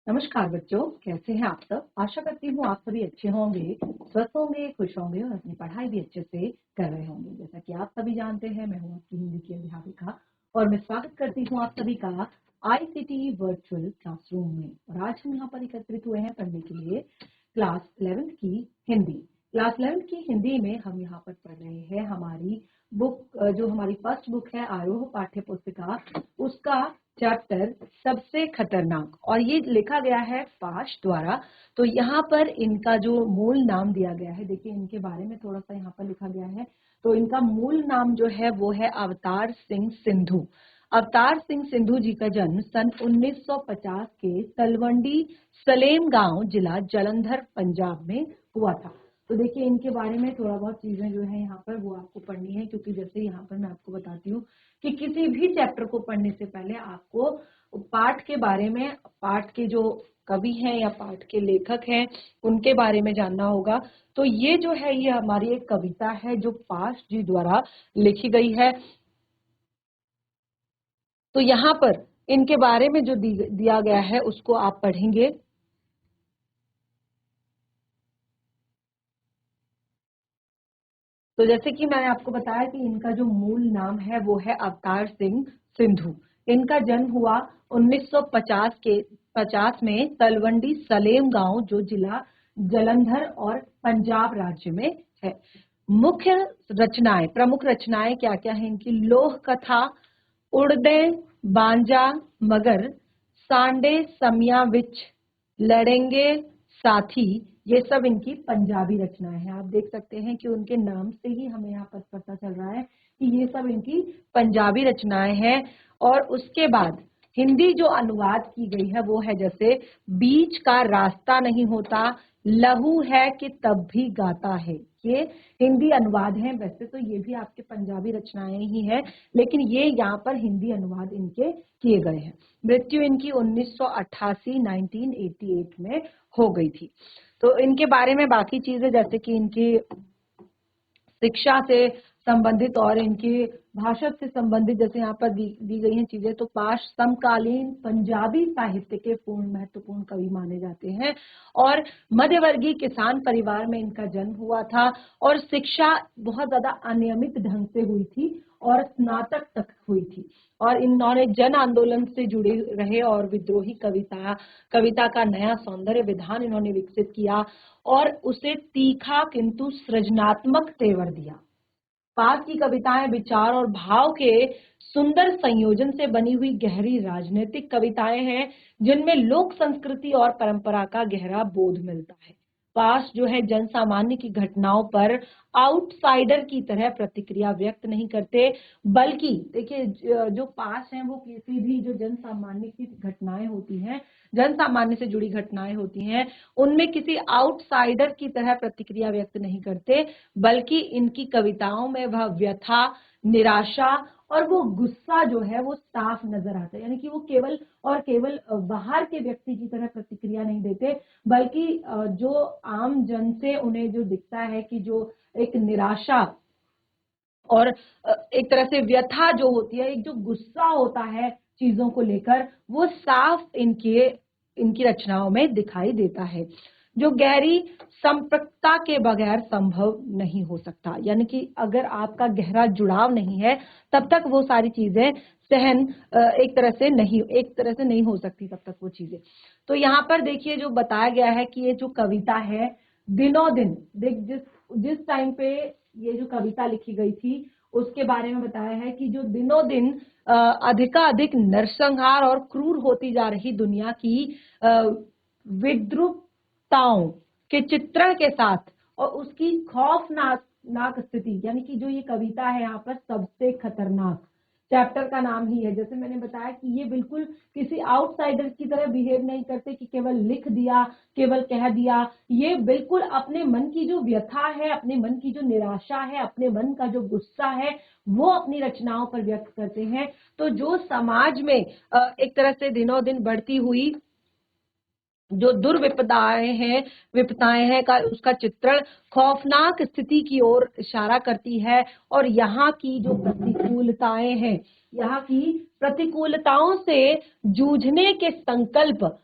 नमस्कार बच्चों, कैसे हैं आप सब। आशा करती हूँ आप सभी अच्छे होंगे, स्वस्थ होंगे, खुश होंगे और अपनी पढ़ाई भी अच्छे से कर रहे होंगे। जैसा कि आप सभी जानते हैं, मैं हूँ आपकी हिंदी की अध्यापिका और मैं स्वागत करती हूँ आप सभी का आईसीटी वर्चुअल क्लासरूम में। और आज हम यहाँ पर एकत्रित हुए हैं पढ़ने के लिए क्लास 11th की हिंदी। क्लास 11th की हिंदी में हम यहाँ पर पढ़ रहे हैं हमारी बुक, जो हमारी फर्स्ट बुक है आरोह पाठ्य पुस्तिका, उसका चैप्टर सबसे खतरनाक। और ये लिखा गया है पाश द्वारा। तो यहाँ पर इनका जो मूल नाम दिया गया है, देखिए इनके बारे में थोड़ा सा यहाँ पर लिखा गया है। तो इनका मूल नाम जो है वो है अवतार सिंह सिंधु। अवतार सिंह सिंधु जी का जन्म सन 1950 के तलवंडी सलेम गांव, जिला जालंधर, पंजाब में हुआ था। तो देखिए इनके बारे में थोड़ा बहुत चीजें जो है यहाँ पर वो आपको पढ़नी है, क्योंकि जैसे यहाँ पर मैं आपको बताती हूँ कि किसी भी चैप्टर को पढ़ने से पहले आपको पाठ के बारे में, पाठ के जो कवि हैं या पाठ के लेखक हैं उनके बारे में जानना होगा। तो ये जो है ये हमारी एक कविता है जो पाश जी द्वारा लिखी गई है। तो यहाँ पर इनके बारे में जो दिया गया है उसको आप पढ़ेंगे। तो जैसे कि मैंने आपको बताया कि इनका जो मूल नाम है वो है अवतार सिंह सिंधु। इनका जन्म हुआ 1950 में तलवंडी सलेम गांव, जो जिला जालंधर और पंजाब राज्य में है। मुख्य रचनाएं, प्रमुख रचनाएं क्या क्या है इनकी? लोह कथा, उड़दे बांजा मगर, सांडे समिया विच, लड़ेंगे साथी, ये सब इनकी पंजाबी रचनाएं हैं। आप देख सकते हैं कि उनके नाम से ही हमें यहाँ पर पता चल रहा है कि ये सब इनकी पंजाबी रचनाएं हैं। और उसके बाद हिंदी जो अनुवाद की गई है वो है जैसे बीच का रास्ता नहीं होता, लहू है कि तब भी गाता है। ये हिंदी अनुवाद है। वैसे तो ये भी आपके पंजाबी रचनाएं ही हैं, लेकिन ये यहाँ पर हिंदी अनुवाद इनके किए गए हैं। मृत्यु इनकी 1988 में हो गई थी। तो इनके बारे में बाकी चीजें जैसे कि इनकी शिक्षा से संबंधित और इनकी भाषा से संबंधित जैसे यहाँ पर दी गई हैं चीजें। तो पाश समकालीन पंजाबी साहित्य के पूर्ण महत्वपूर्ण कवि माने जाते हैं और मध्यवर्गीय किसान परिवार में इनका जन्म हुआ था और शिक्षा बहुत ज्यादा अनियमित ढंग से हुई थी और स्नातक तक हुई थी। और इन्होंने जन आंदोलन से जुड़े रहे और विद्रोही कविता का नया सौंदर्य विधान इन्होंने विकसित किया और उसे तीखा किंतु सृजनात्मक तेवर दिया। पास की कविताएं विचार और भाव के सुंदर संयोजन से बनी हुई गहरी राजनीतिक कविताएं हैं, जिनमें लोक संस्कृति और परंपरा का गहरा बोध मिलता है। पास जो है जन सामान्य की घटनाओं पर आउटसाइडर की तरह प्रतिक्रिया व्यक्त नहीं करते, बल्कि देखिए जो पास हैं वो किसी भी जो जन सामान्य की घटनाएं होती हैं, जन सामान्य से जुड़ी घटनाएं होती हैं, उनमें किसी आउटसाइडर की तरह प्रतिक्रिया व्यक्त नहीं करते, बल्कि इनकी कविताओं में वह व्यथा, निराशा और वो गुस्सा जो है वो साफ नजर आता है। यानी कि वो केवल और केवल बाहर के व्यक्ति की तरह प्रतिक्रिया नहीं देते, बल्कि जो आम जन से उन्हें जो दिखता है कि जो एक निराशा और एक तरह से व्यथा जो होती है, एक जो गुस्सा होता है चीजों को लेकर, वो साफ इनकी रचनाओं में दिखाई देता है, जो गहरी संपर्कता के बगैर संभव नहीं हो सकता। यानी कि अगर आपका गहरा जुड़ाव नहीं है तब तक वो सारी चीजें सहन एक तरह से नहीं हो सकती तब तक वो चीजें। तो यहाँ पर देखिए जो बताया गया है कि ये जो कविता है दिनों दिन, देख जिस टाइम पे ये जो कविता लिखी गई थी उसके बारे में बताया है कि जो दिनों दिन अधिकाधिक नरसंहार और क्रूर होती जा रही दुनिया की विद्रुपताओं के चित्रण के साथ और उसकी खौफनाक स्थिति, यानी कि जो ये कविता है यहाँ पर सबसे खतरनाक चैप्टर का नाम ही है। जैसे मैंने बताया कि ये बिल्कुल किसी आउटसाइडर की तरह बिहेव नहीं करते कि केवल लिख दिया, केवल कह दिया। ये बिल्कुल अपने मन की जो व्यथा है, अपने मन की जो निराशा है, अपने मन का जो गुस्सा है, वो अपनी रचनाओं पर व्यक्त करते हैं। तो जो समाज में एक तरह से दिनों दिन बढ़ती हुई जो विपदाएं हैं का उसका चित्रण खौफनाक स्थिति की ओर इशारा करती है। और यहाँ की जो प्रतिकूलताएं हैं, यहाँ की प्रतिकूलताओं से जूझने के संकल्प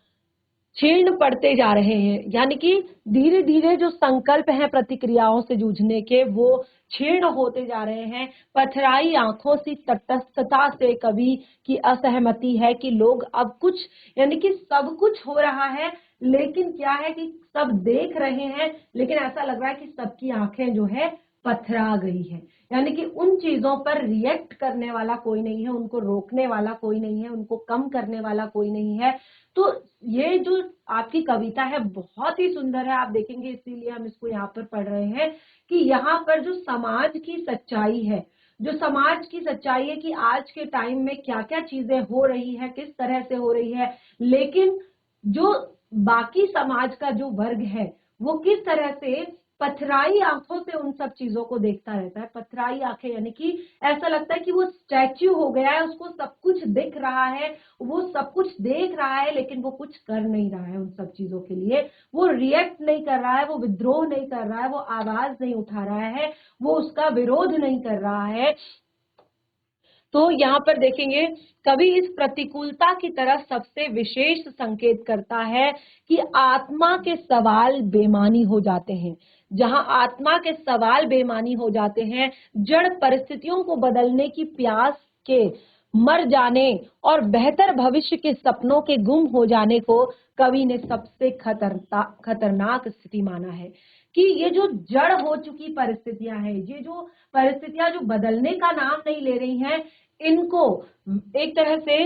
क्षीण पड़ते जा रहे हैं, यानी कि धीरे धीरे जो संकल्प हैं प्रतिक्रियाओं से जूझने के वो क्षीण होते जा रहे हैं। पथराई आंखों से, तटस्थता से कवि की असहमति है कि लोग अब कुछ, यानी कि सब कुछ हो रहा है लेकिन क्या है कि सब देख रहे हैं लेकिन ऐसा लग रहा है कि सबकी आंखें जो है पथरा गई है, यानी कि उन चीजों पर रिएक्ट करने वाला कोई नहीं है, उनको रोकने वाला कोई नहीं है, उनको कम करने वाला कोई नहीं है। तो ये जो आपकी कविता है बहुत ही सुंदर है, आप देखेंगे, इसीलिए हम इसको यहाँ पर पढ़ रहे हैं कि यहाँ पर जो समाज की सच्चाई है, जो समाज की सच्चाई है कि आज के टाइम में क्या क्या चीजें हो रही है, किस तरह से हो रही है, लेकिन जो बाकी समाज का जो वर्ग है वो किस तरह से पथराई आंखों से उन सब चीजों को देखता रहता है। पथराई आंखें यानी कि ऐसा लगता है कि वो स्टैच्यू हो गया है, उसको सब कुछ दिख रहा है, वो सब कुछ देख रहा है लेकिन वो कुछ कर नहीं रहा है उन सब चीजों के लिए, वो रिएक्ट नहीं कर रहा है, वो विद्रोह नहीं कर रहा है, वो आवाज नहीं उठा रहा है, वो उसका विरोध नहीं कर रहा है। तो यहाँ पर देखेंगे कवि इस प्रतिकूलता की तरफ सबसे विशेष संकेत करता है कि आत्मा के सवाल बेमानी हो जाते हैं। जहां आत्मा के सवाल बेमानी हो जाते हैं, जड़ परिस्थितियों को बदलने की प्यास के मर जाने और बेहतर भविष्य के सपनों के गुम हो जाने को कवि ने सबसे खतरनाक स्थिति माना है। कि ये जो जड़ हो चुकी परिस्थितियां हैं, ये जो परिस्थितियां जो बदलने का नाम नहीं ले रही हैं, इनको एक तरह से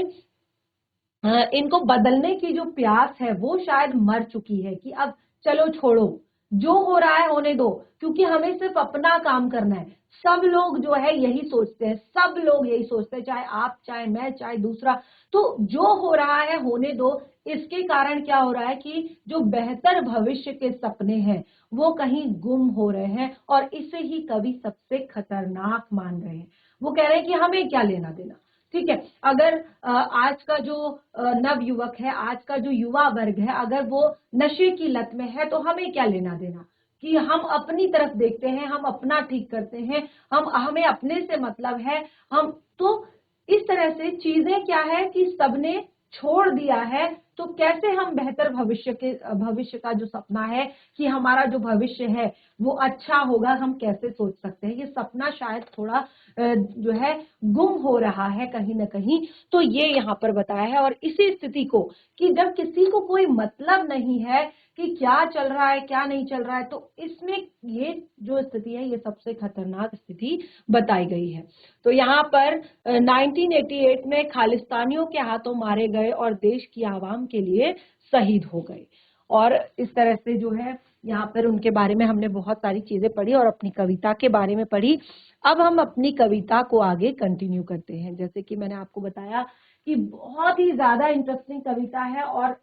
इनको बदलने की जो प्यास है वो शायद मर चुकी है कि अब चलो छोड़ो, जो हो रहा है होने दो, क्योंकि हमें सिर्फ अपना काम करना है। सब लोग जो है यही सोचते हैं, सब लोग यही सोचते हैं, चाहे आप, चाहे मैं, चाहे दूसरा। तो जो हो रहा है होने दो। इसके कारण क्या हो रहा है कि जो बेहतर भविष्य के सपने हैं वो कहीं गुम हो रहे हैं, और इसे ही कवि सबसे खतरनाक मान रहे हैं। वो कह रहे हैं कि हमें क्या लेना देना, ठीक है। अगर आज का जो नव युवक है, आज का जो युवा वर्ग है, अगर वो नशे की लत में है तो हमें क्या लेना देना, कि हम अपनी तरफ देखते हैं, हम अपना ठीक करते हैं, हमें अपने से मतलब है। हम तो इस तरह से चीजें क्या है कि सबने छोड़ दिया है। तो कैसे हम बेहतर भविष्य का जो सपना है कि हमारा जो भविष्य है वो अच्छा होगा, हम कैसे सोच सकते हैं? ये सपना शायद थोड़ा जो है गुम हो रहा है कहीं ना कहीं। तो ये यहाँ पर बताया है, और इसी स्थिति को कि जब किसी को कोई मतलब नहीं है कि क्या चल रहा है क्या नहीं चल रहा है, तो इसमें ये जो स्थिति है ये सबसे खतरनाक स्थिति बताई गई है। तो यहाँ पर 1988 में खालिस्तानियों के हाथों मारे गए और देश की आवाम के लिए शहीद हो गए। और इस तरह से जो है यहाँ पर उनके बारे में हमने बहुत सारी चीजें पढ़ी और अपनी कविता के बारे में पढ़ी। अब हम अपनी कविता को आगे कंटिन्यू करते हैं। जैसे कि मैंने आपको बताया कि बहुत ही ज्यादा इंटरेस्टिंग कविता है, और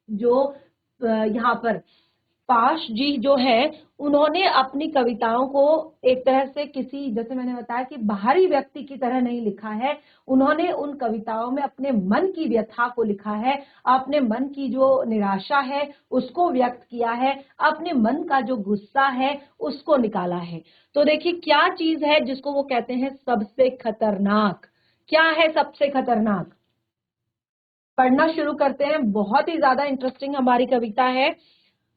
जो यहाँ पर पाश जी जो है उन्होंने अपनी कविताओं को एक तरह से किसी, जैसे मैंने बताया कि बाहरी व्यक्ति की तरह नहीं लिखा है। उन्होंने उन कविताओं में अपने मन की व्यथा को लिखा है, अपने मन की जो निराशा है उसको व्यक्त किया है, अपने मन का जो गुस्सा है उसको निकाला है। तो देखिए क्या चीज है जिसको वो कहते हैं सबसे खतरनाक। क्या है सबसे खतरनाक? पढ़ना शुरू करते हैं। बहुत ही ज्यादा इंटरेस्टिंग हमारी कविता है।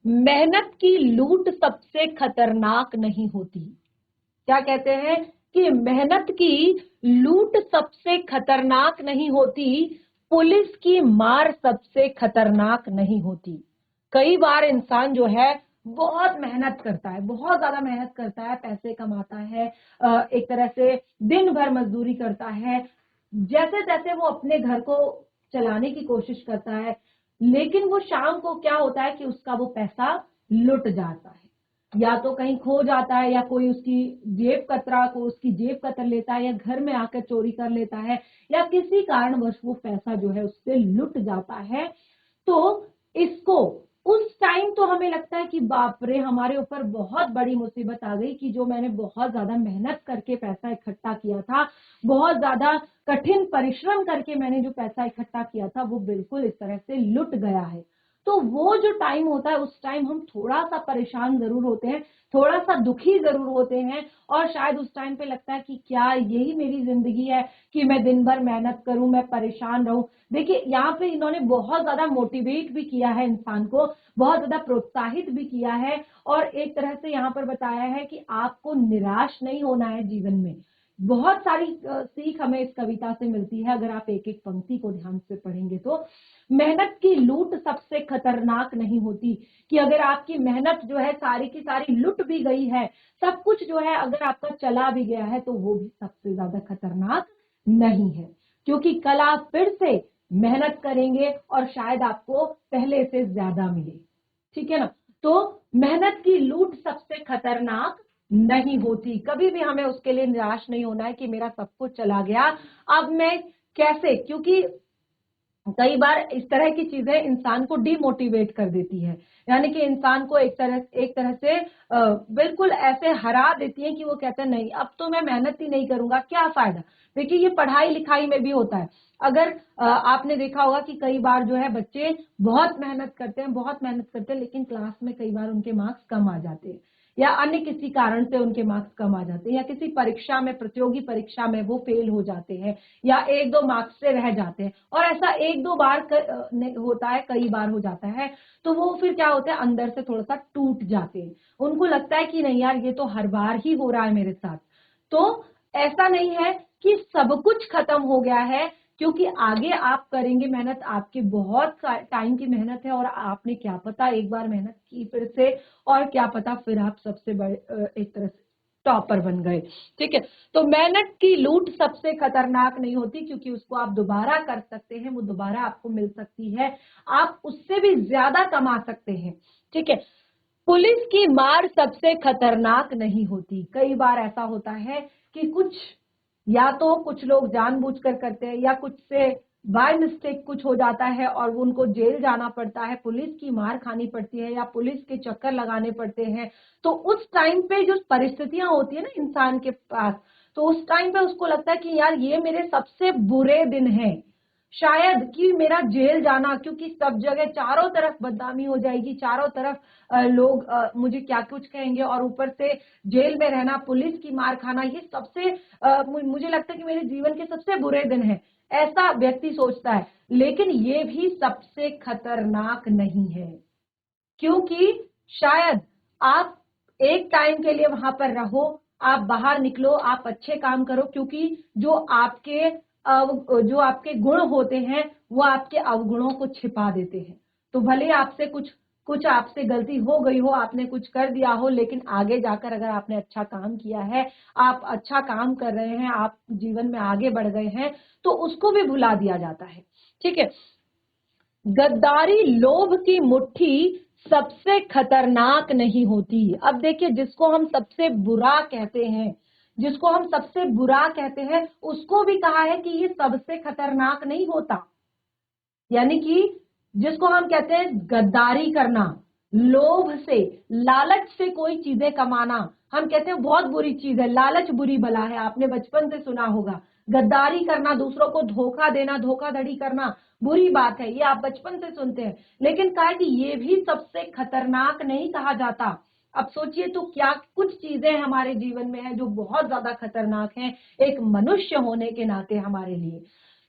मेहनत की लूट सबसे खतरनाक नहीं होती। क्या कहते हैं? कि मेहनत की लूट सबसे खतरनाक नहीं होती, पुलिस की मार सबसे खतरनाक नहीं होती। कई बार इंसान जो है बहुत मेहनत करता है, बहुत ज्यादा मेहनत करता है, पैसे कमाता है, एक तरह से दिन भर मजदूरी करता है, जैसे तैसे वो अपने घर को चलाने की कोशिश करता है, लेकिन वो शाम को क्या होता है कि उसका वो पैसा लुट जाता है, या तो कहीं खो जाता है, या कोई उसकी जेब कतरा को उसकी जेब कतर लेता है, या घर में आकर चोरी कर लेता है, या किसी कारणवश वो पैसा जो है उससे लुट जाता है। तो इसको उस टाइम तो हमें लगता है कि बाप रे हमारे ऊपर बहुत बड़ी मुसीबत आ गई, कि जो मैंने बहुत ज्यादा मेहनत करके पैसा इकट्ठा किया था, बहुत ज्यादा कठिन परिश्रम करके मैंने जो पैसा इकट्ठा किया था वो बिल्कुल इस तरह से लुट गया है। तो वो जो टाइम होता है उस टाइम हम थोड़ा सा परेशान जरूर होते हैं, थोड़ा सा दुखी जरूर होते हैं, और शायद उस टाइम पे लगता है कि क्या यही मेरी जिंदगी है कि मैं दिन भर मेहनत करूं, मैं परेशान रहूं। देखिए यहाँ पे इन्होंने बहुत ज्यादा मोटिवेट भी किया है इंसान को, बहुत ज्यादा प्रोत्साहित भी किया है, और एक तरह से यहाँ पर बताया है कि आपको निराश नहीं होना है जीवन में। बहुत सारी सीख हमें इस कविता से मिलती है अगर आप एक एक पंक्ति को ध्यान से पढ़ेंगे तो। मेहनत की लूट सबसे खतरनाक नहीं होती, कि अगर आपकी मेहनत जो है सारी की सारी लुट भी गई है, सब कुछ जो है अगर आपका चला भी गया है, तो वो भी सबसे ज्यादा खतरनाक नहीं है, क्योंकि कल आप फिर से मेहनत करेंगे और शायद आपको पहले से ज्यादा मिले। ठीक है ना। तो मेहनत की लूट सबसे खतरनाक नहीं होती। कभी भी हमें उसके लिए निराश नहीं होना है कि मेरा सब कुछ चला गया, अब मैं कैसे, क्योंकि कई बार इस तरह की चीजें इंसान को डिमोटिवेट कर देती है, यानी कि इंसान को एक तरह से बिल्कुल ऐसे हरा देती है कि वो कहते हैं नहीं अब तो मैं मेहनत ही नहीं करूंगा, क्या फायदा। देखिए ये पढ़ाई लिखाई में भी होता है। अगर आपने देखा होगा कि कई बार जो है बच्चे बहुत मेहनत करते हैं, बहुत मेहनत करते हैं, लेकिन क्लास में कई बार उनके मार्क्स कम आ जाते हैं, या अन्य किसी कारण से उनके मार्क्स कम आ जाते हैं, या किसी परीक्षा में, प्रतियोगी परीक्षा में वो फेल हो जाते हैं, या एक दो मार्क्स से रह जाते हैं। और ऐसा एक दो बार होता है, कई बार हो जाता है, तो वो फिर क्या होता है, अंदर से थोड़ा सा टूट जाते हैं। उनको लगता है कि नहीं यार ये तो हर बार ही हो रहा है मेरे साथ। तो ऐसा नहीं है कि सब कुछ खत्म हो गया है, क्योंकि आगे आप करेंगे मेहनत, आपकी बहुत टाइम की मेहनत है, और आपने क्या पता एक बार मेहनत की फिर से, और क्या पता फिर आप सबसे बड़े एक तरह से टॉपर बन गए। ठीक है। तो मेहनत की लूट सबसे खतरनाक नहीं होती, क्योंकि उसको आप दोबारा कर सकते हैं, वो दोबारा आपको मिल सकती है, आप उससे भी ज्यादा कमा सकते हैं। ठीक है। पुलिस की मार सबसे खतरनाक नहीं होती। कई बार ऐसा होता है कि कुछ, या तो कुछ लोग जानबूझकर करते हैं, या कुछ से बाय मिस्टेक कुछ हो जाता है और उनको जेल जाना पड़ता है, पुलिस की मार खानी पड़ती है, या पुलिस के चक्कर लगाने पड़ते हैं। तो उस टाइम पे जो परिस्थितियां होती है ना इंसान के पास, तो उस टाइम पे उसको लगता है कि यार ये मेरे सबसे बुरे दिन हैं, शायद कि मेरा जेल जाना, क्योंकि सब जगह चारों तरफ बदनामी हो जाएगी, चारों तरफ लोग मुझे क्या कुछ कहेंगे, और ऊपर से जेल में रहना, पुलिस की मार खाना, ये सबसे मुझे लगता है कि मेरे जीवन के सबसे बुरे दिन है, ऐसा व्यक्ति सोचता है। लेकिन ये भी सबसे खतरनाक नहीं है, क्योंकि शायद आप एक टाइम के लिए वहां पर रहो, आप बाहर निकलो, आप अच्छे काम करो, क्योंकि जो आपके गुण होते हैं वो आपके अवगुणों को छिपा देते हैं। तो भले आपसे कुछ कुछ आपसे गलती हो गई हो, आपने कुछ कर दिया हो, लेकिन आगे जाकर अगर आपने अच्छा काम किया है, आप अच्छा काम कर रहे हैं, आप जीवन में आगे बढ़ गए हैं, तो उसको भी भुला दिया जाता है। ठीक है। गद्दारी लोभ की मुट्ठी सबसे खतरनाक नहीं होती। अब देखिए जिसको हम सबसे बुरा कहते हैं, जिसको हम सबसे बुरा कहते हैं, उसको भी कहा है कि ये सबसे खतरनाक नहीं होता। यानी कि जिसको हम कहते हैं गद्दारी करना, लोभ से, लालच से कोई चीजें कमाना, हम कहते हैं बहुत बुरी चीज है, लालच बुरी बला है, आपने बचपन से सुना होगा। गद्दारी करना, दूसरों को धोखा देना, धोखाधड़ी करना बुरी बात है, ये आप बचपन से सुनते हैं। लेकिन कहा कि ये भी सबसे खतरनाक नहीं कहा जाता। अब सोचिए तो क्या कुछ चीजें हमारे जीवन में है जो बहुत ज्यादा खतरनाक हैं एक मनुष्य होने के नाते हमारे लिए।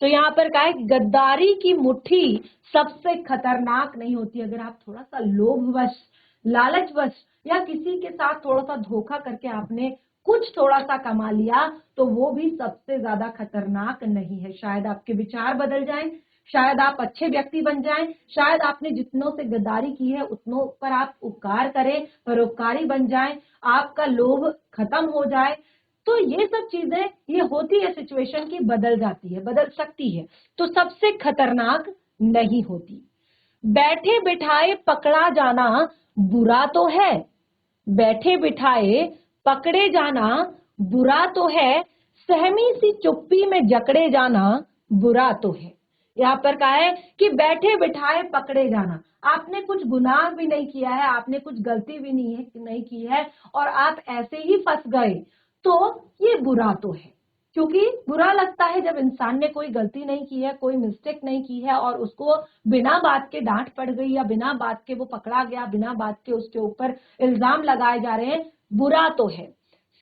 तो यहाँ पर कहा है गद्दारी की मुट्ठी सबसे खतरनाक नहीं होती। अगर आप थोड़ा सा लोभवश, लालचवश, या किसी के साथ थोड़ा सा धोखा करके आपने कुछ थोड़ा सा कमा लिया, तो वो भी सबसे ज्यादा खतरनाक नहीं है। शायद आपके विचार बदल जाएं, शायद आप अच्छे व्यक्ति बन जाएं, शायद आपने जितनों से गद्दारी की है उतनों पर आप उपकार करें, परोपकारी बन जाएं, आपका लोभ खत्म हो जाए। तो ये सब चीजें ये होती है, सिचुएशन की बदल जाती है, बदल सकती है, तो सबसे खतरनाक नहीं होती। बैठे बिठाए पकड़ा जाना बुरा तो है, बैठे बिठाए पकड़े जाना बुरा तो है, सहमी सी चुप्पी में जकड़े जाना बुरा तो है। यहाँ पर कहा है कि बैठे बिठाए पकड़े जाना, आपने कुछ गुनाह भी नहीं किया है, आपने कुछ गलती भी नहीं की है, और आप ऐसे ही फंस गए, तो ये बुरा तो है। क्योंकि बुरा लगता है जब इंसान ने कोई गलती नहीं की है, कोई मिस्टेक नहीं की है और उसको बिना बात के डांट पड़ गई या बिना बात के वो पकड़ा गया, बिना बात के उसके ऊपर इल्जाम लगाए जा रहे हैं, बुरा तो है।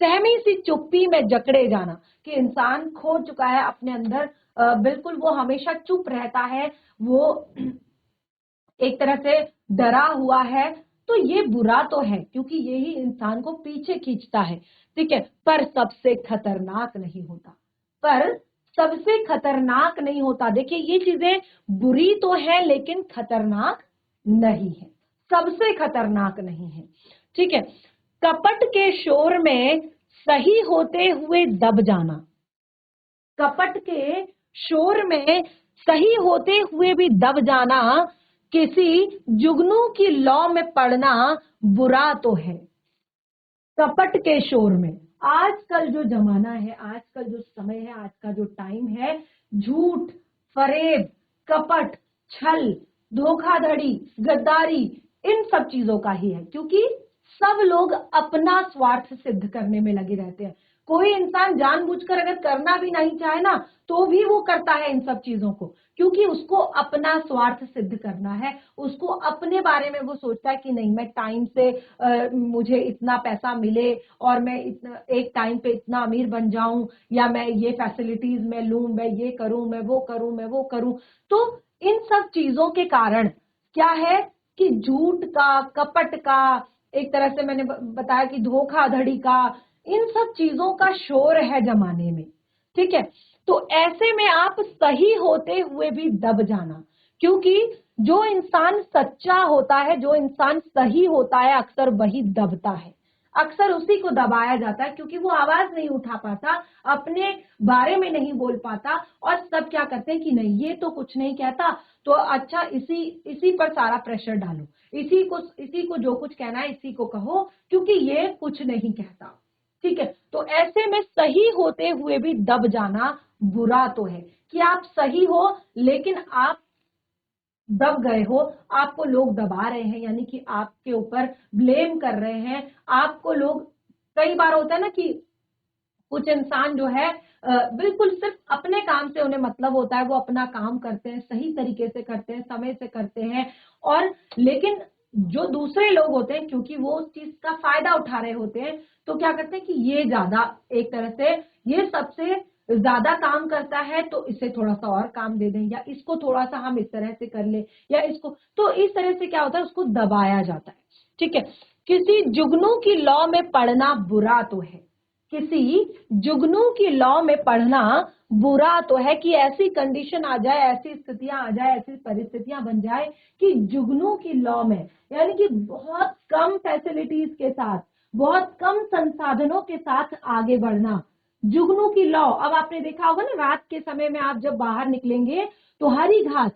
सहमी सी चुप्पी में जकड़े जाना, कि इंसान खो चुका है अपने अंदर, बिल्कुल वो हमेशा चुप रहता है, वो एक तरह से डरा हुआ है, तो ये बुरा तो है क्योंकि यही इंसान को पीछे खींचता है। ठीक है, पर सबसे खतरनाक नहीं होता, पर सबसे खतरनाक नहीं होता। देखिए ये चीजें बुरी तो है लेकिन खतरनाक नहीं है, सबसे खतरनाक नहीं है। ठीक है, कपट के शोर में सही होते हुए दब जाना, कपट के शोर में सही होते हुए भी दब जाना, किसी जुगनू की लौ में पड़ना बुरा तो है। कपट के शोर में, आजकल जो जमाना है, आजकल जो समय है, आज का जो टाइम है, झूठ, फरेब, कपट, छल, धोखाधड़ी, गद्दारी, इन सब चीजों का ही है, क्योंकि सब लोग अपना स्वार्थ सिद्ध करने में लगे रहते हैं। कोई इंसान जानबूझकर अगर करना भी नहीं चाहे ना, तो भी वो करता है इन सब चीजों को, क्योंकि उसको अपना स्वार्थ सिद्ध करना है, उसको अपने बारे में वो सोचता है कि नहीं, मैं टाइम से मुझे इतना पैसा मिले और मैं इतना एक टाइम पे इतना अमीर बन जाऊं, या मैं ये फैसिलिटीज मैं लूं, मैं ये करूं, मैं वो करूं, मैं वो करूं। तो इन सब चीजों के कारण क्या है कि झूठ का, कपट का, एक तरह से मैंने बताया कि धोखाधड़ी का, इन सब चीजों का शोर है जमाने में। ठीक है, तो ऐसे में आप सही होते हुए भी दब जाना, क्योंकि जो इंसान सच्चा होता है, जो इंसान सही होता है, अक्सर वही दबता है, अक्सर उसी को दबाया जाता है, क्योंकि वो आवाज नहीं उठा पाता, अपने बारे में नहीं बोल पाता, और सब क्या करते हैं कि नहीं ये तो कुछ नहीं कहता, तो अच्छा इसी इसी पर सारा प्रेशर डालो, इसी को जो कुछ कहना है इसी को कहो, क्योंकि ये कुछ नहीं कहता। ठीक है, तो ऐसे में सही होते हुए भी दब जाना बुरा तो है, कि आप सही हो लेकिन आप दब गए हो, आपको लोग दबा रहे हैं, यानी कि आपके ऊपर ब्लेम कर रहे हैं, आपको लोग, कई बार होता है ना कि कुछ इंसान जो है बिल्कुल सिर्फ अपने काम से उन्हें मतलब होता है, वो अपना काम करते हैं, सही तरीके से करते हैं, समय से करते हैं, और लेकिन जो दूसरे लोग होते हैं, क्योंकि वो उस चीज का फायदा उठा रहे होते हैं, तो क्या करते हैं कि ये ज्यादा, एक तरह से ये सबसे ज्यादा काम करता है, तो इसे थोड़ा सा और काम दे दें, या इसको थोड़ा सा हम इस तरह से कर ले, या इसको, तो इस तरह से क्या होता है, उसको दबाया जाता है। ठीक है, किसी जुगनू की लौ में पड़ना बुरा तो है, किसी जुगनू की लॉ में पढ़ना बुरा तो है, कि ऐसी कंडीशन आ जाए, ऐसी स्थितियां आ जाए, ऐसी परिस्थितियां बन जाए कि जुगनू की लॉ में, यानी कि बहुत कम फैसिलिटीज के साथ, बहुत कम संसाधनों के साथ आगे बढ़ना, जुगनू की लॉ। अब आपने देखा होगा ना, रात के समय में आप जब बाहर निकलेंगे तो हरी घास,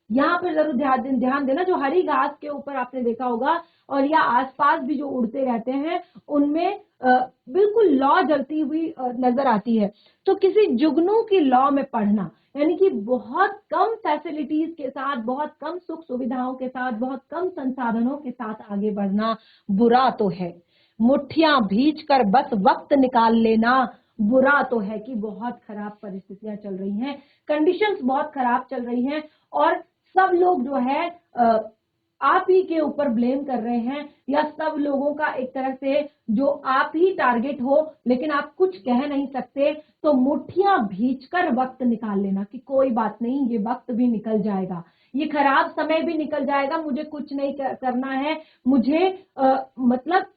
यहाँ पर जरूर ध्यान देना, जो हरी घास के ऊपर आपने देखा होगा, और या आसपास भी जो उड़ते रहते हैं, उनमें बिल्कुल लौ जलती हुई नजर आती है। तो किसी जुगनू की लौ में पढ़ना, यानी कि बहुत कम फैसिलिटीज के साथ, बहुत कम सुख सुविधाओं के साथ, बहुत कम संसाधनों के साथ आगे बढ़ना बुरा तो है। मुट्ठियां भींच कर बस वक्त निकाल लेना बुरा तो है, कि बहुत खराब परिस्थितियां चल रही हैं, कंडीशंस बहुत खराब चल रही हैं, और सब लोग जो है आप ही के ऊपर ब्लेम कर रहे हैं, या सब लोगों का एक तरह से जो आप ही टारगेट हो, लेकिन आप कुछ कह नहीं सकते, तो मुट्ठियां भींचकर वक्त निकाल लेना, कि कोई बात नहीं, ये वक्त भी निकल जाएगा, ये खराब समय भी निकल जाएगा, मुझे कुछ नहीं करना है, मुझे मतलब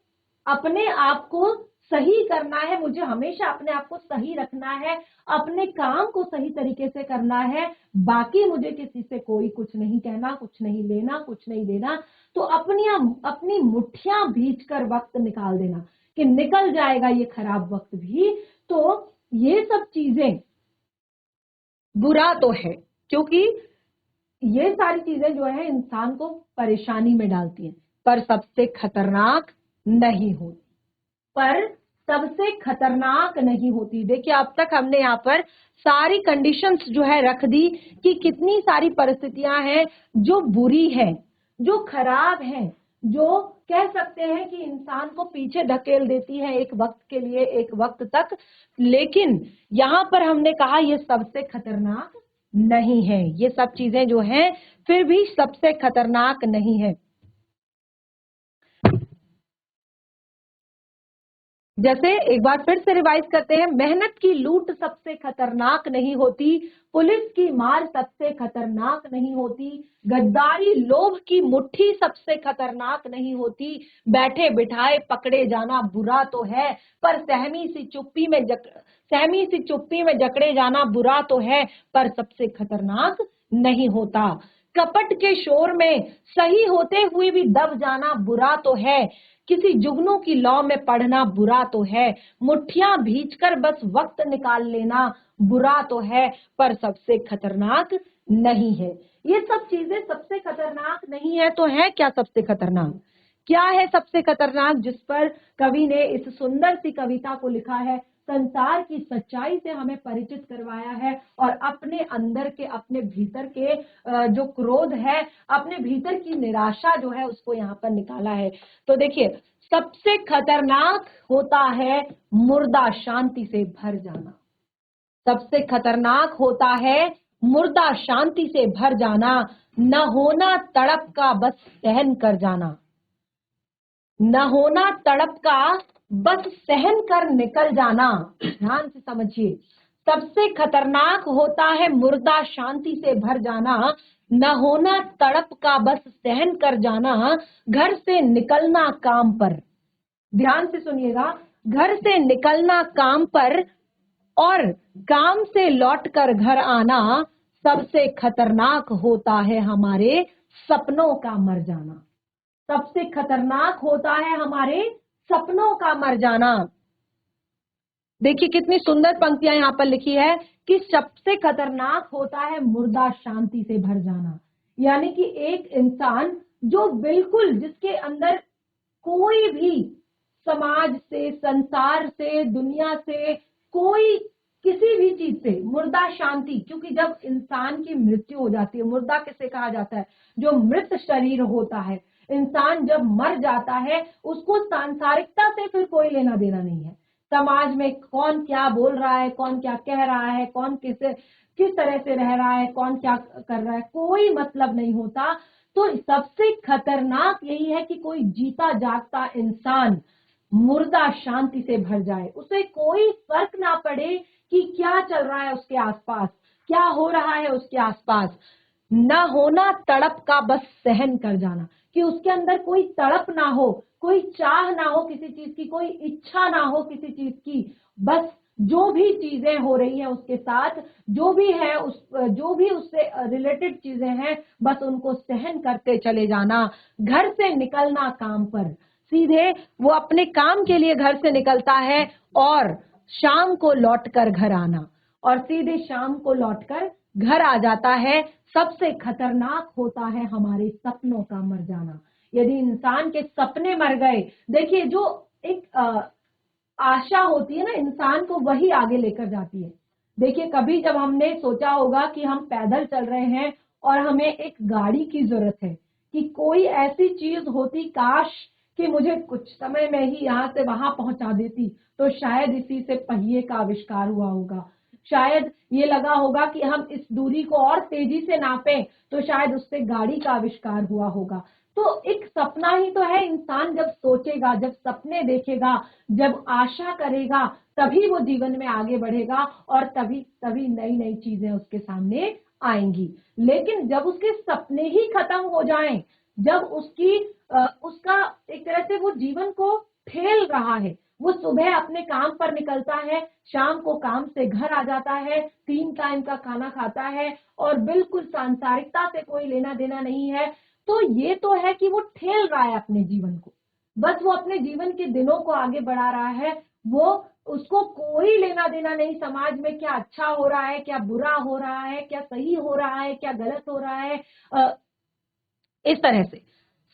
अपने आप को सही करना है, मुझे हमेशा अपने आप को सही रखना है, अपने काम को सही तरीके से करना है, बाकी मुझे किसी से कोई कुछ नहीं कहना, कुछ नहीं लेना, कुछ नहीं देना। तो अपनी मुट्ठियां भींच कर वक्त निकाल देना, कि निकल जाएगा ये खराब वक्त भी। तो ये सब चीजें बुरा तो है, क्योंकि ये सारी चीजें जो है इंसान को परेशानी में डालती हैं, पर सबसे खतरनाक नहीं होती, पर सबसे खतरनाक नहीं होती। देखिए अब तक हमने यहाँ पर सारी कंडीशंस जो है रख दी, कि कितनी सारी परिस्थितियां हैं जो बुरी है, जो खराब है, जो कह सकते हैं कि इंसान को पीछे धकेल देती है एक वक्त के लिए, एक वक्त तक। लेकिन यहाँ पर हमने कहा ये सबसे खतरनाक नहीं है, ये सब चीजें जो हैं फिर भी सबसे खतरनाक नहीं है। जैसे एक बार फिर से रिवाइज करते हैं, मेहनत की लूट सबसे खतरनाक नहीं होती, पुलिस की मार सबसे खतरनाक नहीं होती, गद्दारी लोभ की मुट्ठी सबसे खतरनाक नहीं होती, बैठे बिठाए पकड़े जाना बुरा तो है, पर सहमी सी चुप्पी में जकड़े जाना बुरा तो है, पर सबसे खतरनाक नहीं होता। कपट के शोर में सही होते हुए भी दब जाना बुरा तो है, किसी जुगनू की लौ में पढ़ना बुरा तो है, मुट्ठियां भींचकर बस वक्त निकाल लेना बुरा तो है, पर सबसे खतरनाक नहीं है। ये सब चीजें सबसे खतरनाक नहीं है तो है क्या सबसे खतरनाक? क्या है सबसे खतरनाक जिस पर कवि ने इस सुंदर सी कविता को लिखा है, संसार की सच्चाई से हमें परिचित करवाया है और अपने अंदर के, अपने भीतर के जो क्रोध है, अपने भीतर की निराशा जो है उसको यहाँ पर निकाला है। तो देखिए, सबसे खतरनाक होता है मुर्दा शांति से भर जाना। सबसे खतरनाक होता है मुर्दा शांति से भर जाना, न होना तड़प का बस सहन कर जाना, न होना तड़प का बस सहन कर निकल जाना। ध्यान से समझिए, सबसे खतरनाक होता है मुर्दा शांति से भर जाना, न होना तड़प का बस सहन कर जाना, घर से निकलना काम पर। ध्यान से सुनिएगा, घर से निकलना काम पर और काम से लौटकर घर आना, सबसे खतरनाक होता है हमारे सपनों का मर जाना। सबसे खतरनाक होता है हमारे सपनों का मर जाना। देखिए कितनी सुंदर पंक्तियां यहाँ पर लिखी है कि सबसे खतरनाक होता है मुर्दा शांति से भर जाना, यानी कि एक इंसान जो बिल्कुल, जिसके अंदर कोई भी समाज से, संसार से, दुनिया से, कोई किसी भी चीज से, मुर्दा शांति, क्योंकि जब इंसान की मृत्यु हो जाती है, मुर्दा किसे कहा जाता है? जो मृत शरीर होता है। इंसान जब मर जाता है उसको सांसारिकता से फिर कोई लेना देना नहीं है। समाज में कौन क्या बोल रहा है, कौन क्या कह रहा है, कौन किस तरह से रह रहा है, कौन क्या कर रहा है, कोई मतलब नहीं होता। तो सबसे खतरनाक यही है कि कोई जीता जागता इंसान मुर्दा शांति से भर जाए, उसे कोई फर्क ना पड़े कि क्या चल रहा है उसके आसपास, क्या हो रहा है उसके आसपास। न होना तड़प का बस सहन कर जाना, कि उसके अंदर कोई तड़प ना हो, कोई चाह ना हो किसी चीज की, कोई इच्छा ना हो किसी चीज की, बस जो भी चीजें हो रही है उसके साथ, जो भी है जो भी उससे रिलेटेड चीजें हैं, बस उनको सहन करते चले जाना। घर से निकलना काम पर, सीधे वो अपने काम के लिए घर से निकलता है और शाम को लौटकर घर आना, और सीधे शाम को लौटकर घर आ जाता है। सबसे खतरनाक होता है हमारे सपनों का मर जाना। यदि इंसान के सपने मर गए, देखिए जो एक आशा होती है ना इंसान को, वही आगे लेकर जाती है। देखिए कभी जब हमने सोचा होगा कि हम पैदल चल रहे हैं और हमें एक गाड़ी की जरूरत है, कि कोई ऐसी चीज होती, काश कि मुझे कुछ समय में ही यहाँ से वहां पहुंचा देती, तो शायद इसी से पहिए का आविष्कार हुआ होगा। शायद ये लगा होगा कि हम इस दूरी को और तेजी से नापें, तो शायद उससे गाड़ी का आविष्कार हुआ होगा। तो एक सपना ही तो है, इंसान जब सोचेगा, जब सपने देखेगा, जब आशा करेगा, तभी वो जीवन में आगे बढ़ेगा और तभी तभी नई नई चीजें उसके सामने आएंगी। लेकिन जब उसके सपने ही खत्म हो जाएं, जब उसका एक तरह से वो जीवन को ठेल रहा है, वो सुबह अपने काम पर निकलता है, शाम को काम से घर आ जाता है, 3 टाइम का खाना खाता है और बिल्कुल सांसारिकता से कोई लेना देना नहीं है, तो ये तो है कि वो ठेल रहा है अपने जीवन को, बस वो अपने जीवन के दिनों को आगे बढ़ा रहा है। वो, उसको कोई लेना देना नहीं समाज में क्या अच्छा हो रहा है, क्या बुरा हो रहा है, क्या सही हो रहा है, क्या गलत हो रहा है। इस तरह से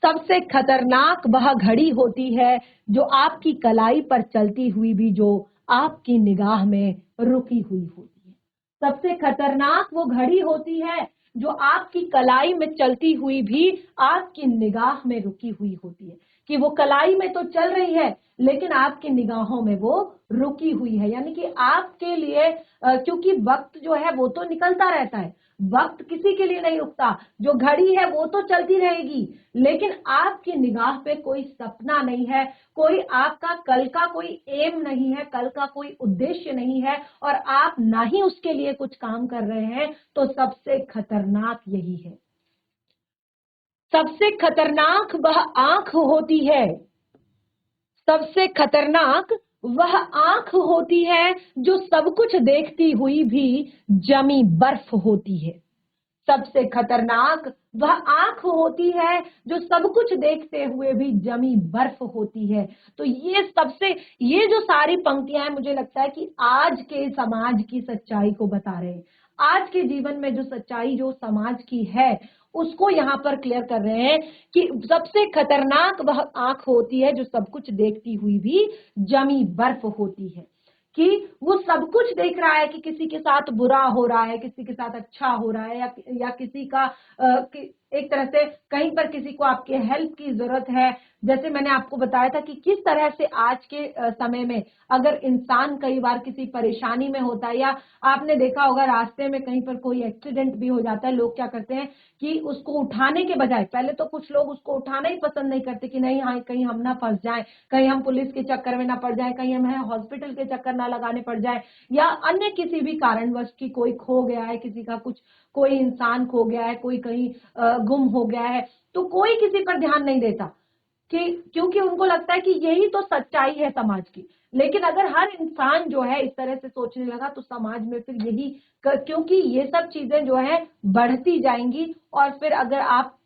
सबसे खतरनाक वह घड़ी होती है जो आपकी कलाई पर चलती हुई भी जो आपकी निगाह में रुकी हुई होती है। सबसे खतरनाक वो घड़ी होती है जो आपकी कलाई में चलती हुई भी आपकी निगाह में रुकी हुई होती है, कि वो कलाई में तो चल रही है लेकिन आपकी निगाहों में वो रुकी हुई है। यानी कि आपके लिए क्योंकि वक्त जो है वो तो निकलता रहता है, वक्त किसी के लिए नहीं रुकता, जो घड़ी है वो तो चलती रहेगी, लेकिन आपकी निगाह पे कोई सपना नहीं है, कोई आपका कल का कोई एम नहीं है, कल का कोई उद्देश्य नहीं है और आप ना ही उसके लिए कुछ काम कर रहे हैं, तो सबसे खतरनाक यही है। सबसे खतरनाक वह आंख होती है, सबसे खतरनाक वह आंख होती है जो सब कुछ देखती हुई भी जमी बर्फ होती है। सबसे खतरनाक वह आंख होती है जो सब कुछ देखते हुए भी जमी बर्फ होती है। तो ये जो सारी पंक्तियां हैं, मुझे लगता है कि आज के समाज की सच्चाई को बता रहे हैं। आज के जीवन में जो सच्चाई जो समाज की है उसको यहाँ पर क्लियर कर रहे हैं कि सबसे खतरनाक वह आंख होती है जो सब कुछ देखती हुई भी जमी बर्फ होती है। कि वो सब कुछ देख रहा है कि किसी के साथ बुरा हो रहा है, किसी के साथ अच्छा हो रहा है, या किसी का एक तरह से कहीं पर किसी को आपके हेल्प की जरूरत है। जैसे मैंने आपको बताया था कि किस तरह से आज के समय में अगर इंसान कई बार किसी परेशानी में होता है, या आपने देखा होगा रास्ते में कहीं पर कोई एक्सीडेंट भी हो जाता है, लोग क्या करते हैं कि उसको उठाने के बजाय, पहले तो कुछ लोग उसको उठाना ही पसंद नहीं करते कि नहीं हाँ कहीं हम ना फंस जाएं, कहीं हम पुलिस के चक्कर में ना पड़ जाएं, कहीं हमें हॉस्पिटल के चक्कर ना लगाने पड़ जाए, या अन्य किसी भी कारणवश की कोई खो गया है, किसी का कुछ कोई इंसान खो गया है, कोई कहीं गुम हो गया है, तो कोई किसी पर ध्यान नहीं देता कि क्योंकि उनको लगता है कि यही तो सच्चाई है समाज की। लेकिन अगर हर इंसान जो है इस तरह से सोचने लगा तो समाज में फिर यही क्योंकि ये सब चीजें जो है बढ़ती जाएंगी और फिर अगर आप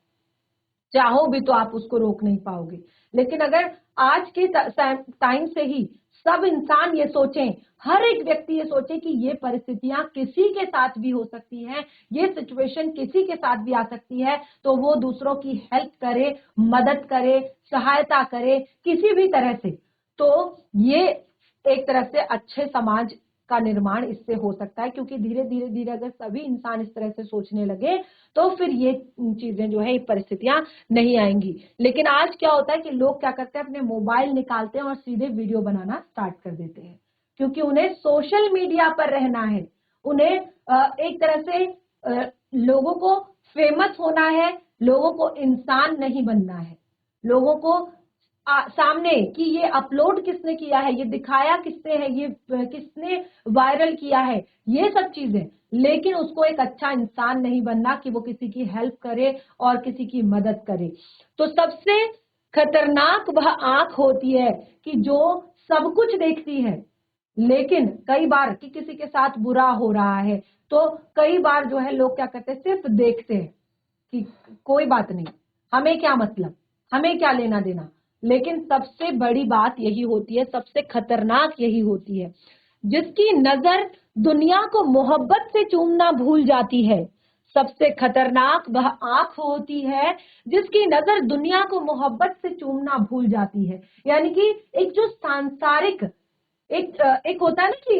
चाहो भी तो आप उसको रोक नहीं पाओगे। लेकिन अगर आज के टाइम से ही सब इंसान ये सोचें, हर एक व्यक्ति ये सोचे कि ये परिस्थितियां किसी के साथ भी हो सकती हैं, ये सिचुएशन किसी के साथ भी आ सकती है, तो वो दूसरों की हेल्प करे, मदद करे, सहायता करे किसी भी तरह से। तो ये एक तरह से अच्छे समाज का निर्माण इससे हो सकता है, क्योंकि धीरे धीरे धीरे अगर सभी इंसान इस तरह से सोचने लगे तो फिर ये चीजें जो है ये परिस्थितियां नहीं आएंगी। लेकिन आज क्या होता है कि लोग क्या करते हैं, अपने मोबाइल निकालते हैं और सीधे वीडियो बनाना स्टार्ट कर देते हैं, क्योंकि उन्हें सोशल मीडिया पर रहना है, उन्हें एक तरह से लोगों को फेमस होना है, लोगों को इंसान नहीं बनना है, लोगों को सामने कि ये अपलोड किसने किया है, ये दिखाया किसने है, ये किसने वायरल किया है, ये सब चीजें। लेकिन उसको एक अच्छा इंसान नहीं बनना कि वो किसी की हेल्प करे और किसी की मदद करे। तो सबसे खतरनाक वह आंख होती है कि जो सब कुछ देखती है, लेकिन कई बार कि किसी के साथ बुरा हो रहा है तो कई बार जो है लोग क्या करते हैं, सिर्फ देखते हैं कि कोई बात नहीं, हमें क्या मतलब, हमें क्या लेना देना। लेकिन सबसे बड़ी बात यही होती है, सबसे खतरनाक यही होती है, जिसकी नजर दुनिया को मोहब्बत से चूमना भूल जाती है। सबसे खतरनाक वह आंख होती है जिसकी नजर दुनिया को मोहब्बत से चूमना भूल जाती है। यानी कि एक जो सांसारिक एक होता है ना कि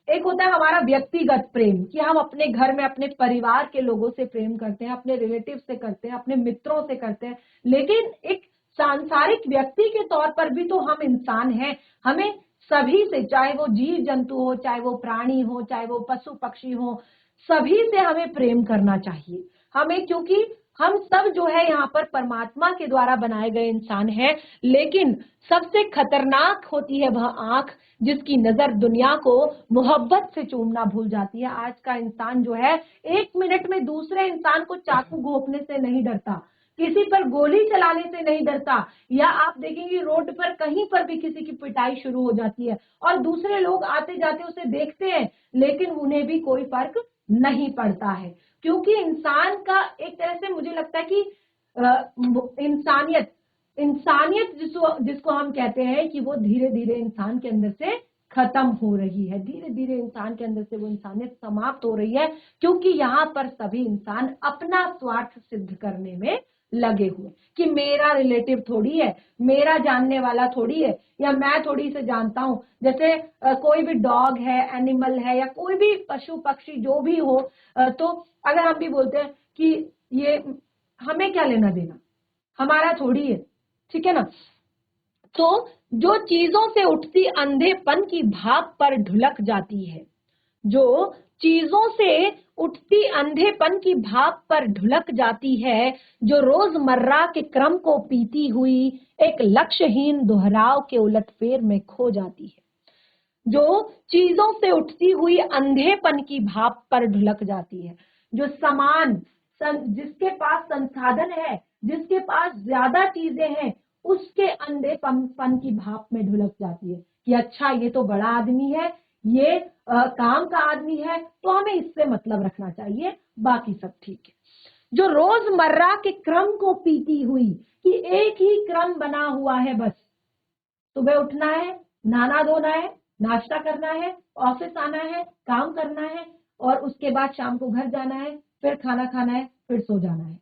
एक होता है हमारा व्यक्तिगत प्रेम, कि हम अपने घर में अपने परिवार के लोगों से प्रेम करते हैं, अपने रिलेटिव से करते हैं, अपने मित्रों से करते हैं, लेकिन एक सांसारिक व्यक्ति के तौर पर भी तो हम इंसान हैं। हमें सभी से, चाहे वो जीव जंतु हो, चाहे वो प्राणी हो, चाहे वो पशु पक्षी हो, सभी से हमें प्रेम करना चाहिए हमें, क्योंकि हम सब जो है यहाँ पर परमात्मा के द्वारा बनाए गए इंसान हैं। लेकिन सबसे खतरनाक होती है वह आंख जिसकी नजर दुनिया को मोहब्बत से चूमना भूल जाती है। आज का इंसान जो है 1 मिनट में दूसरे इंसान को चाकू घोंपने से नहीं डरता, किसी पर गोली चलाने से नहीं डरता, या आप देखेंगे रोड पर कहीं पर भी किसी की पिटाई शुरू हो जाती है और दूसरे लोग आते जाते उसे देखते हैं, लेकिन उन्हें भी कोई फर्क नहीं पड़ता है। क्योंकि इंसान का एक तरह से मुझे लगता है कि इंसानियत इंसानियत जिसको हम कहते हैं कि वो धीरे धीरे इंसान के अंदर से खत्म हो रही है, धीरे धीरे इंसान के अंदर से वो इंसानियत समाप्त हो रही है, क्योंकि यहाँ पर सभी इंसान अपना स्वार्थ सिद्ध करने में लगे हुए कि मेरा रिलेटिव थोड़ी है, मेरा जानने वाला थोड़ी है, या मैं थोड़ी से जानता हूं। जैसे कोई भी डॉग है, एनिमल है, या कोई भी पशु पक्षी जो भी हो, तो अगर हम भी बोलते हैं कि ये हमें क्या लेना देना, हमारा थोड़ी है, ठीक है ना। तो जो चीजों से उठती अंधेपन की भाप पर ढुलक जाती है, जो चीजों से उठती अंधेपन की भाप पर ढुलक जाती है, जो रोजमर्रा के क्रम को पीती हुई एक लक्ष्यहीन दोहराव के उलटफेर में खो जाती है, जो चीजों से उठती हुई अंधेपन की भाप पर ढुलक जाती है, जो जिसके पास संसाधन है, जिसके पास ज्यादा चीजें हैं, उसके अंधेपन की भाप में ढुलक जाती है कि अच्छा ये तो बड़ा आदमी है, ये काम का आदमी है, तो हमें इससे मतलब रखना चाहिए, बाकी सब ठीक है। जो रोजमर्रा के क्रम को पीती हुई, कि एक ही क्रम बना हुआ है, बस सुबह उठना है, नहाना धोना है, नाश्ता करना है, ऑफिस आना है, काम करना है, और उसके बाद शाम को घर जाना है, फिर खाना खाना है, फिर सो जाना है।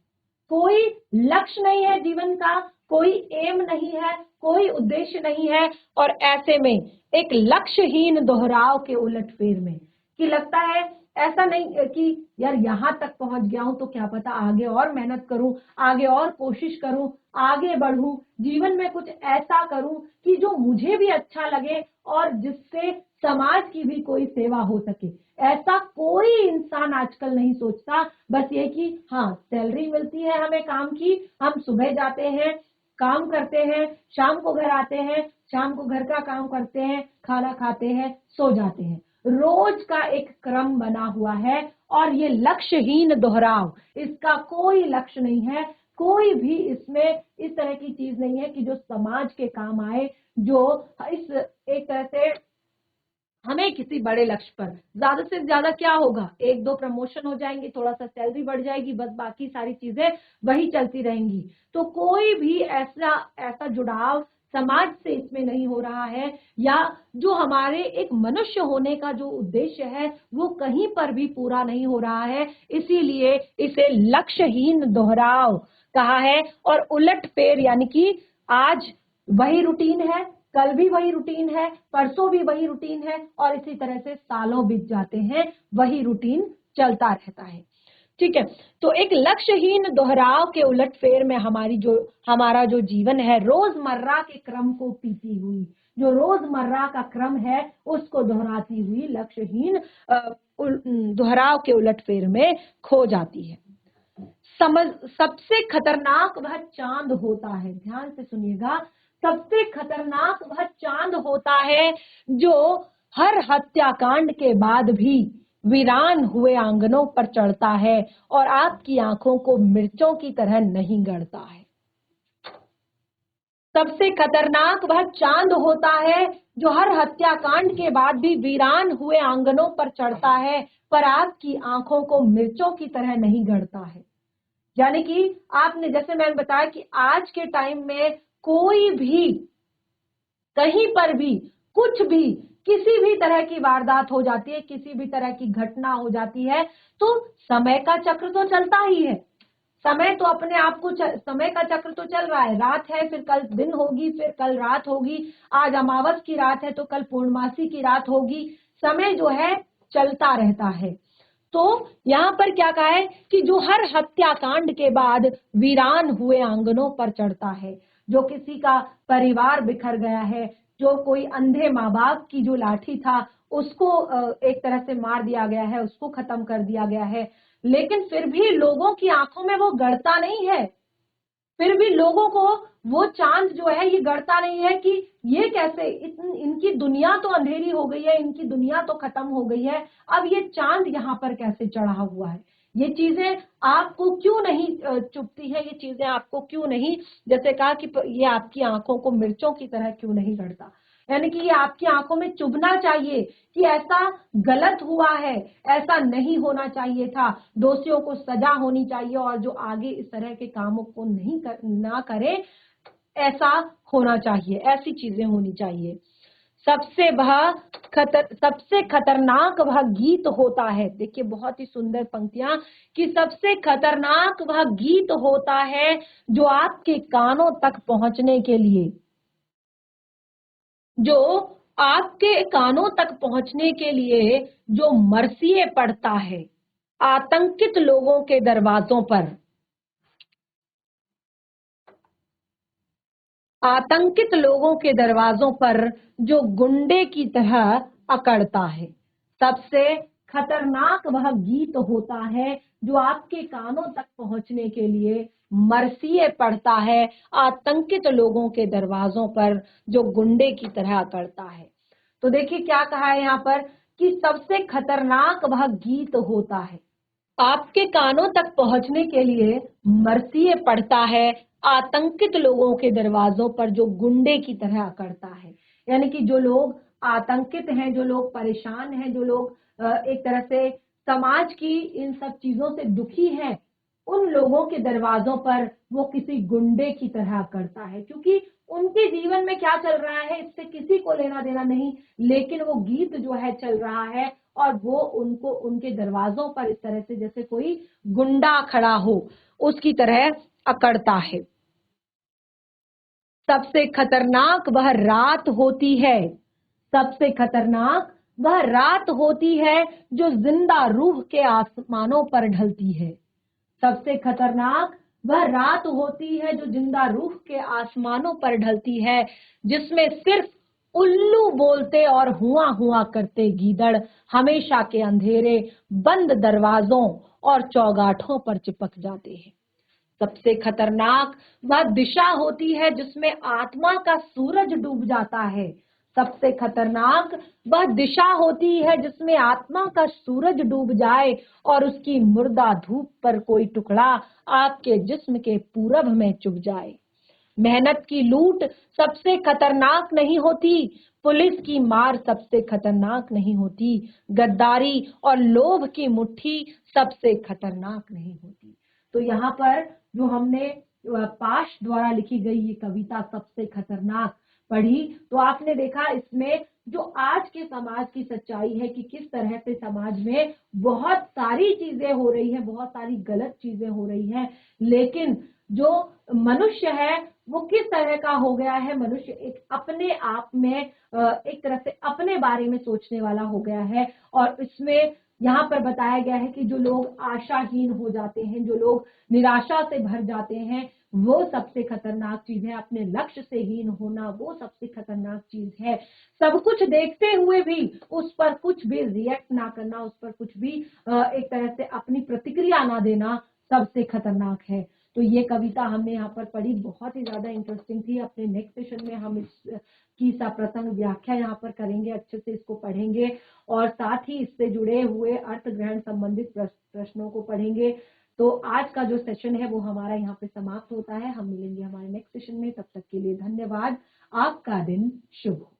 कोई लक्ष्य नहीं है जीवन का, कोई एम नहीं है, कोई उद्देश्य नहीं है, और ऐसे में एक लक्ष्यहीन दोहराव के उलटफेर में कि लगता है ऐसा नहीं कि यार यहाँ तक पहुंच गया हूं तो क्या पता आगे और मेहनत करूं, आगे और कोशिश करूं, आगे बढ़ूं, जीवन में कुछ ऐसा करूं कि जो मुझे भी अच्छा लगे और जिससे समाज की भी कोई सेवा हो सके। ऐसा कोई इंसान आजकल नहीं सोचता, बस ये कि हाँ सैलरी मिलती है हमें काम की, हम सुबह जाते हैं, काम करते हैं, शाम को घर आते हैं, शाम को घर का काम करते हैं, खाना खाते हैं, सो जाते हैं। रोज का एक क्रम बना हुआ है, और ये लक्ष्यहीन दोहराव, इसका कोई लक्ष्य नहीं है, कोई भी इसमें इस तरह की चीज नहीं है कि जो समाज के काम आए, जो इस एक तरह से हमें किसी बड़े लक्ष्य पर, ज्यादा से ज्यादा क्या होगा, एक दो प्रमोशन हो जाएंगे, थोड़ा सा सैलरी बढ़ जाएगी, बस बाकी सारी चीजें वही चलती रहेंगी। तो कोई भी ऐसा ऐसा जुड़ाव समाज से इसमें नहीं हो रहा है, या जो हमारे एक मनुष्य होने का जो उद्देश्य है वो कहीं पर भी पूरा नहीं हो रहा है। इसीलिए इसे लक्ष्यहीन दोहराव कहा है। और उलटफेर यानी कि आज वही रूटीन है, कल भी वही रूटीन है, परसों भी वही रूटीन है, और इसी तरह से सालों बीत जाते हैं, वही रूटीन चलता रहता है। ठीक है। तो एक लक्ष्यहीन दोहराव के उलटफेर में हमारा जो जीवन है, रोजमर्रा के क्रम को पीती हुई, जो रोजमर्रा का क्रम है उसको दोहराती हुई लक्ष्यहीन दोहराव के उलटफेर में खो जाती है। सबसे खतरनाक वह चांद होता है, ध्यान से सुनिएगा, सबसे खतरनाक वह चांद होता है जो हर हत्याकांड के बाद भी वीरान हुए आंगनों पर चढ़ता है और आपकी आंखों को मिर्चों की तरह नहीं गड़ता है। सबसे खतरनाक वह चांद होता है जो हर हत्याकांड के बाद भी वीरान हुए आंगनों पर चढ़ता है, पर आपकी आंखों को मिर्चों की तरह नहीं गड़ता है। यानी कि आपने, जैसे मैंने बताया कि आज के टाइम में कोई भी कहीं पर भी कुछ भी किसी भी तरह की वारदात हो जाती है, किसी भी तरह की घटना हो जाती है, तो समय का चक्र तो चलता ही है। समय तो अपने आप को समय का चक्र तो चल रहा है, रात है फिर कल दिन होगी, फिर कल रात होगी, आज अमावस की रात है तो कल पूर्णमासी की रात होगी, समय जो है चलता रहता है। तो यहाँ पर क्या कहा है कि जो हर हत्याकांड के बाद वीरान हुए आंगनों पर चढ़ता है, जो किसी का परिवार बिखर गया है, जो कोई अंधे माँ बाप की जो लाठी था उसको एक तरह से मार दिया गया है, उसको खत्म कर दिया गया है, लेकिन फिर भी लोगों की आंखों में वो गड़ता नहीं है, फिर भी लोगों को वो चांद जो है ये गड़ता नहीं है कि ये कैसे, इनकी दुनिया तो अंधेरी हो गई है, इनकी दुनिया तो खत्म हो गई है, अब ये चांद यहाँ पर कैसे चढ़ा हुआ है। ये चीजें आपको क्यों नहीं चुभती है, ये चीजें आपको क्यों नहीं, जैसे कहा कि ये आपकी आंखों को मिर्चों की तरह क्यों नहीं गड़ता, यानी कि ये आपकी आंखों में चुभना चाहिए कि ऐसा गलत हुआ है, ऐसा नहीं होना चाहिए था, दोषियों को सजा होनी चाहिए, और जो आगे इस तरह के कामों को ना करे, ऐसा होना चाहिए, ऐसी चीजें होनी चाहिए। सबसे खतरनाक वह गीत होता है, देखिए बहुत ही सुंदर पंक्तियां, कि सबसे खतरनाक वह गीत होता है जो आपके कानों तक पहुंचने के लिए, जो आपके कानों तक पहुंचने के लिए जो मरसिए पड़ता है आतंकित लोगों के दरवाजों पर, आतंकित लोगों के दरवाजों पर जो गुंडे की तरह अकड़ता है। सबसे खतरनाक वह गीत होता है जो आपके कानों तक पहुंचने के लिए मरसिए पढ़ता है, आतंकित लोगों के दरवाजों पर जो गुंडे की तरह अकड़ता है। तो देखिए क्या कहा है यहाँ पर कि सबसे खतरनाक वह गीत होता है, आपके कानों तक पहुंचने के लिए मरसिए पड़ता है, आतंकित लोगों के दरवाजों पर जो गुंडे की तरह अकड़ता है। यानी कि जो लोग आतंकित हैं, जो लोग परेशान हैं, जो लोग एक तरह से समाज की इन सब चीजों से दुखी हैं, उन लोगों के दरवाजों पर वो किसी गुंडे की तरह करता है, क्योंकि उनके जीवन में क्या चल रहा है इससे किसी को लेना देना नहीं, लेकिन वो गीत जो है चल रहा है और वो उनको उनके दरवाजों पर इस तरह से जैसे कोई गुंडा खड़ा हो उसकी तरह अकड़ता है। सबसे खतरनाक वह रात होती है, सबसे खतरनाक वह रात होती है जो जिंदा रूह के आसमानों पर ढलती है। सबसे खतरनाक वह रात होती है जो जिंदा रूह के आसमानों पर ढलती है, जिसमें सिर्फ उल्लू बोलते और हुआ हुआ करते गीदड़ हमेशा के अंधेरे बंद दरवाजों और चौगाठों पर चिपक जाते हैं। सबसे खतरनाक वह दिशा होती है जिसमें आत्मा का सूरज डूब जाता है। सबसे खतरनाक वह दिशा होती है जिसमें आत्मा का सूरज डूब जाए और उसकी मुर्दा धूप पर कोई टुकड़ा आपके जिस्म के पूरब में चुभ जाए। मेहनत की लूट सबसे खतरनाक नहीं होती, पुलिस की मार सबसे खतरनाक नहीं होती, गद्दारी और लोभ की मुट्ठी सबसे खतरनाक नहीं होती। तो यहाँ पर जो हमने पाश द्वारा लिखी गई ये कविता सबसे खतरनाक पढ़ी, तो आपने देखा इसमें जो आज के समाज की सच्चाई है कि किस तरह से समाज में बहुत सारी चीजें हो रही है, बहुत सारी गलत चीजें हो रही हैं, लेकिन जो मनुष्य है वो किस तरह का हो गया है। मनुष्य एक अपने आप में एक तरह से अपने बारे में सोचने वाला हो गया है, और इसमें यहाँ पर बताया गया है कि जो लोग आशाहीन हो जाते हैं, जो लोग निराशा से भर जाते हैं, वो सबसे खतरनाक चीज है। अपने लक्ष्य से हीन होना वो सबसे खतरनाक चीज है। सब कुछ देखते हुए भी उस पर कुछ भी रिएक्ट ना करना, उस पर कुछ भी एक तरह से अपनी प्रतिक्रिया ना देना सबसे खतरनाक है। तो ये कविता हमने यहाँ पर पढ़ी, बहुत ही ज्यादा इंटरेस्टिंग थी। अपने नेक्स्ट सेशन में हम इस की सप्रसंग व्याख्या यहाँ पर करेंगे, अच्छे से इसको पढ़ेंगे और साथ ही इससे जुड़े हुए अर्थ ग्रहण संबंधित प्रश्नों को पढ़ेंगे। तो आज का जो सेशन है वो हमारा यहाँ पे समाप्त होता है। हम मिलेंगे हमारे नेक्स्ट सेशन में, तब तक के लिए धन्यवाद। आपका दिन शुभ हो।